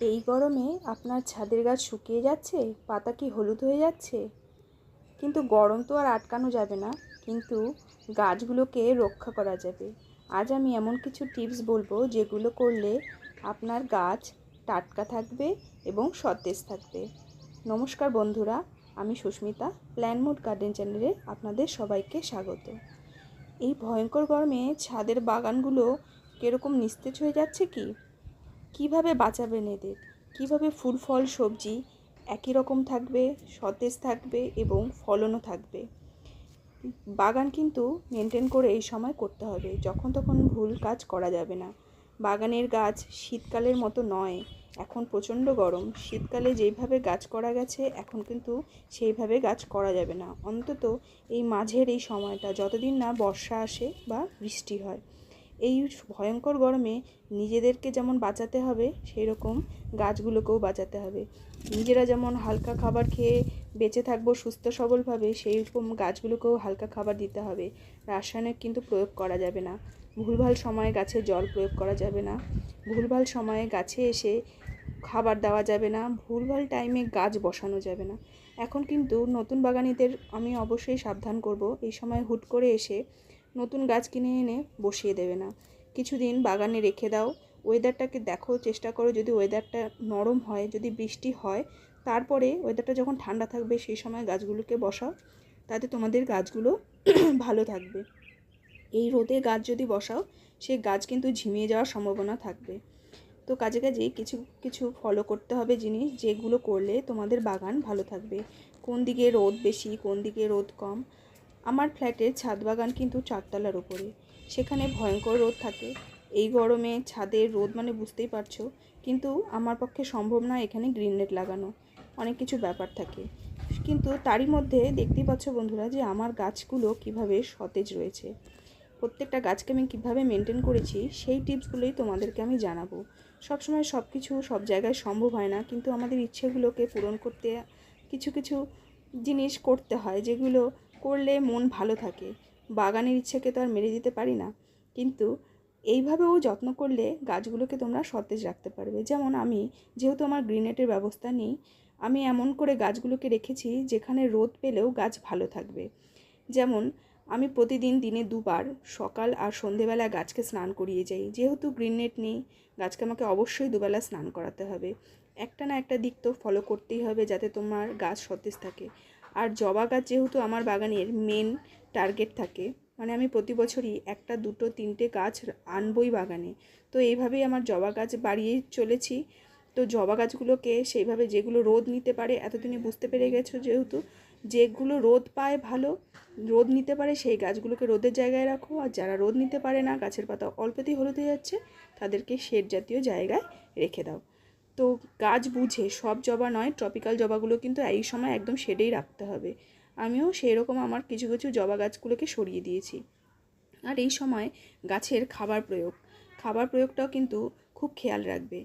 এই গরমে আপনার ছাদের গাছ শুকিয়ে যাচ্ছে, পাতা কি হলুদ হয়ে যাচ্ছে? কিন্তু গরম তো আর আটকানো যাবে না, কিন্তু গাছগুলোকে রক্ষা করা যাবে। আজ আমি এমন কিছু টিপস বলবো যেগুলো করলে আপনার গাছ টাটকা থাকবে এবং সতেজ থাকবে। নমস্কার বন্ধুরা, আমি সুস্মিতা, প্ল্যান মুড গার্ডেন চ্যানেলে আপনাদের সবাইকে স্বাগত। এই ভয়ঙ্কর গরমে ছাদের বাগানগুলো কীরকম নিস্তেজ হয়ে যাচ্ছে কি? কিভাবে বাঁচাবেন এদের? কিভাবে ফুল ফল সবজি একই রকম থাকবে, সতেজ থাকবে এবং ফলনও থাকবে? বাগান কিন্তু মেনটেন করে এই সময় করতে হবে, যখন তখন ভুল কাজ করা যাবে না। বাগানের গাছ শীতকালের মতো নয়, এখন প্রচণ্ড গরম। শীতকালে যেইভাবে গাছ করা গেছে এখন কিন্তু সেইভাবে গাছ করা যাবে না, অন্তত এই মাঝের এই সময়টা, যতদিন না বর্ষা আসে বা বৃষ্টি হয়। এই ভয়ঙ্কর গরমে নিজেদেরকে যেমন বাঁচাতে হবে, সেই রকম গাছগুলোকেও বাঁচাতে হবে। নিজেরা যেমন হালকা খাবার খেয়ে বেঁচে থাকবো সুস্থ সবলভাবে, সেই রকম গাছগুলোকেও হালকা খাবার দিতে হবে। রাসায়নিক কিন্তু প্রয়োগ করা যাবে না। ভুলভাল সময়ে গাছে জল প্রয়োগ করা যাবে না। ভুলভাল সময়ে গাছে এসে খাবার দেওয়া যাবে না। ভুলভাল টাইমে গাছ বসানো যাবে না। এখন কিন্তু নতুন বাগানিদের আমি অবশ্যই সাবধান করব, এই সময় হুট করে এসে নতুন গাছ কিনে এনে বসিয়ে দেবে না। কিছুদিন বাগানে রেখে দাও, ওয়েদারটাকে দেখো, চেষ্টা করো যদি ওয়েদারটা নরম হয়, যদি বৃষ্টি হয়, তারপরে ওয়েদারটা যখন ঠান্ডা থাকবে সেই সময় গাছগুলোকে বসাও, তাতে তোমাদের গাছগুলো ভালো থাকবে। এই রোদে গাছ যদি বসাও, সেই গাছ কিন্তু ঝিমিয়ে যাওয়ার সম্ভাবনা থাকবে। তো কাজে কিছু কিছু ফলো করতে হবে জিনিস, যেগুলো করলে তোমাদের বাগান ভালো থাকবে। কোন দিকে রোদ বেশি, কোন দিকে রোদ কম। আমার ফ্ল্যাটের ছাদ বাগান কিন্তু 4 তলার উপরে, সেখানে ভয়ঙ্কর রোদ থাকে। এই গরমে ছাদের রোদ মানে বুঝতেই পারছো, কিন্তু আমার পক্ষে সম্ভব নয় এখানে গ্রিন নেট লাগানো, অনেক কিছু ব্যাপার থাকে। কিন্তু তারই মধ্যে দেখতেই পাচ্ছ বন্ধুরা যে আমার গাছগুলো কিভাবে সতেজ রয়েছে। প্রত্যেকটা গাছকে আমি কীভাবে মেনটেন করেছি সেই টিপসগুলোই তোমাদেরকে আমি জানাবো। সবসময় সব কিছু সব জায়গায় সম্ভব হয় না, কিন্তু আমাদের ইচ্ছেগুলোকে পূরণ করতে কিছু কিছু জিনিস করতে হয়, যেগুলো করলে মন ভালো থাকে। বাগানের ইচ্ছেকে তো আর মেরে দিতে পারি না, কিন্তু এইভাবেও যত্ন করলে গাছগুলোকে তোমরা সতেজ রাখতে পারবে। যেমন আমি, যেহেতু আমার গ্রিনেটের ব্যবস্থা নেই, আমি এমন করে গাছগুলোকে রেখেছি যেখানে রোদ পেলেও গাছ ভালো থাকবে। যেমন আমি প্রতিদিন দিনে 2বার সকাল আর সন্ধেবেলা গাছকে স্নান করিয়ে যাই। যেহেতু গ্রিন নেট নেই, গাছকে আমাকে অবশ্যই 2বেলা স্নান করাতে হবে। একটা না একটা দিক তো ফলো করতেই হবে যাতে তোমার গাছ সতেজ থাকে। আর জবা গাছ যেহেতু আমার বাগানের মেন টার্গেট থাকে, মানে আমি প্রতি বছরই 1, 2, 3টে গাছ আনবই বাগানে। তো এইভাবেই আমার জবা গাছ বাড়িয়ে চলেছি। তো জবা গাছগুলোকে সেইভাবে, যেগুলো রোদ নিতে পারে, এতদিনে বুঝতে পেরে গেছো যেহেতু, যেগুলো রোদ পায় ভালো, রোদ নিতে পারে, সেই গাছগুলোকে রোদের জায়গায় রাখো। আর যারা রোদ নিতে পারে না, গাছের পাতা অল্পতেই হলুদ হয়ে যাচ্ছে, তাদেরকে শেড জাতীয় জায়গায় রেখে দাও। তো গাছ বুঝে, সব জবা নয়, ট্রপিক্যাল জবাগুলো কিন্তু এই সময় একদম শেডেই রাখতে হবে। আমিও সেই রকম আমার কিছু কিছু জবা গাছগুলোকে সরিয়ে দিয়েছি। আর এই সময় গাছের খাবার প্রয়োগটাও কিন্তু খুব খেয়াল রাখবে।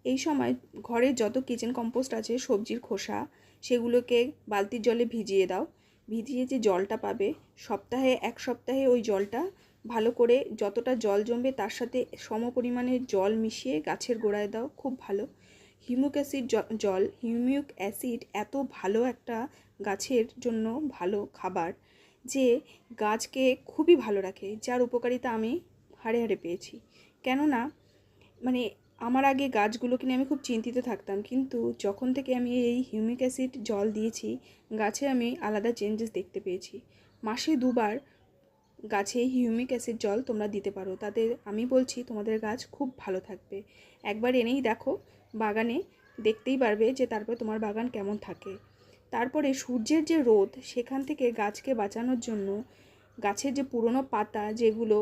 এই সময় ঘরে যত কিচেন কম্পোস্ট আছে, সবজির খোসা, সেগুলোকে বালতির জলে ভিজিয়ে দাও। ভিজিয়ে যে জলটা পাবে, সপ্তাহে 1 সপ্তাহে ওই জলটা ভালো করে, যতটা জল জমবে তার সাথে সমপরিমাণে জল মিশিয়ে গাছের গোড়ায় দাও, খুব ভালো। হিউমিক অ্যাসিড এত ভালো একটা গাছের জন্য ভালো খাবার, যে গাছকে খুবই ভালো রাখে, যার উপকারিতা আমি হাড়ে হাড়ে পেয়েছি। কেননা মানে আমার আগে গাছগুলোকে নিয়ে আমি খুব চিন্তিত থাকতাম, কিন্তু যখন থেকে আমি এই হিউমিক অ্যাসিড জল দিয়েছি, গাছে আমি আলাদা চেঞ্জেস দেখতে পেয়েছি। মাসে 2বার গাছে হিউমিক অ্যাসিড জল তোমরা দিতে পারো, তাতে আমি বলছি তোমাদের গাছ খুব ভালো থাকবে। একবার এনেই দেখো বাগানে, দেখতেই পারবে যে তারপরে তোমার বাগান কেমন থাকে। তারপরে সূর্যের যে রোদ, সেখান থেকে গাছকে বাঁচানোর জন্য গাছের যে পুরনো পাতা, যেগুলো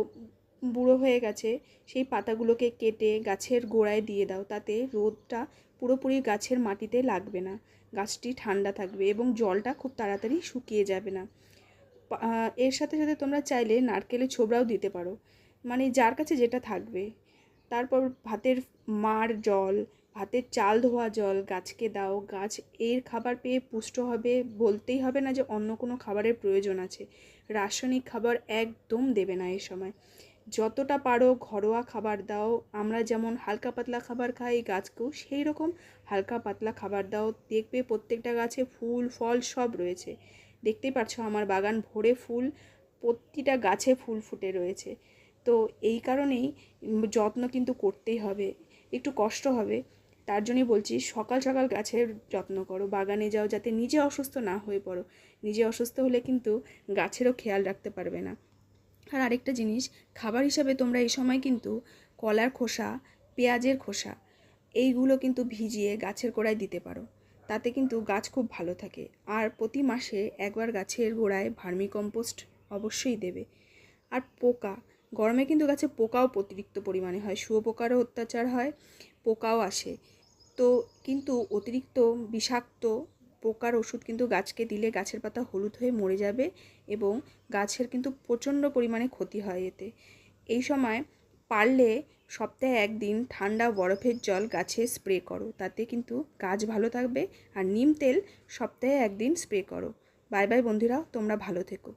বুড়ো হয়ে গেছে, সেই পাতাগুলোকে কেটে গাছের গোড়ায় দিয়ে দাও, তাতে রোদটা পুরোপুরি গাছের মাটিতে লাগবে না, গাছটি ঠান্ডা থাকবে এবং জলটা খুব তাড়াতাড়ি শুকিয়ে যাবে না। এর সাথে সাথে তোমরা চাইলে নারকেলের ছোবড়াও দিতে পারো, মানে যার কাছে যেটা থাকবে। তারপর ভাতের মাড় জল, ভাতের চাল ধোয়া জল গাছকে দাও। গাছ এর খাবার পেয়ে পুষ্ট হবে, বলতেই হবে না যে অন্য কোনো খাবারের প্রয়োজন আছে। রাসায়নিক খাবার একদম দেবে না এই সময়। যতটা পারো ঘরোয়া খাবার দাও। আমরা যেমন হালকা পাতলা খাবার খাই, গাছকেও সেই রকম হালকা পাতলা খাবার দাও। দেখবে প্রত্যেকটা গাছে ফুল ফল সব রয়েছে। দেখতেই পারছো আমার বাগান ভরে ফুল, প্রতিটা গাছে ফুল ফুটে রয়েছে। তো এই কারণেই যত্ন কিন্তু করতেই হবে, একটু কষ্ট হবে। তার জন্যই বলছি সকাল সকাল গাছের যত্ন করো, বাগানে যাও, যাতে নিজে অসুস্থ না হয়ে পড়ো। নিজে অসুস্থ হলে কিন্তু গাছেরও খেয়াল রাখতে পারবে না। আর আরেকটা জিনিস, খাবার হিসাবে তোমরা এই সময় কিন্তু কলার খোসা, পেঁয়াজের খোসা এইগুলো কিন্তু ভিজিয়ে গাছের গোড়ায় দিতে পারো। তাতে কিন্তু গাছ খুব ভালো থাকে। আর প্রতি মাসে একবার গাছের গোড়ায় ভার্মি কম্পোস্ট অবশ্যই দেবে। আর পোকা, গরমে কিন্তু গাছে পোকাও অতিরিক্ত পরিমাণে হয়, শুঁয়োপোকারও অত্যাচার হয়, পোকাও আসে। তো কিন্তু অতিরিক্ত বিষাক্ত পোকার ওষুধ কিন্তু গাছকে দিলে গাছের পাতা হলুদ হয়ে মরে যাবে এবং গাছের কিন্তু প্রচণ্ড পরিমাণে ক্ষতি হয় এতে। এই সময় পারলে সপ্তাহে একদিন ঠান্ডা বরফের জল গাছে স্প্রে করো, তাতে কিন্তু গাছ ভালো থাকবে। আর নিম তেল সপ্তাহে একদিন স্প্রে করো। বাই বাই বন্ধুরা, তোমরা ভালো থেকো।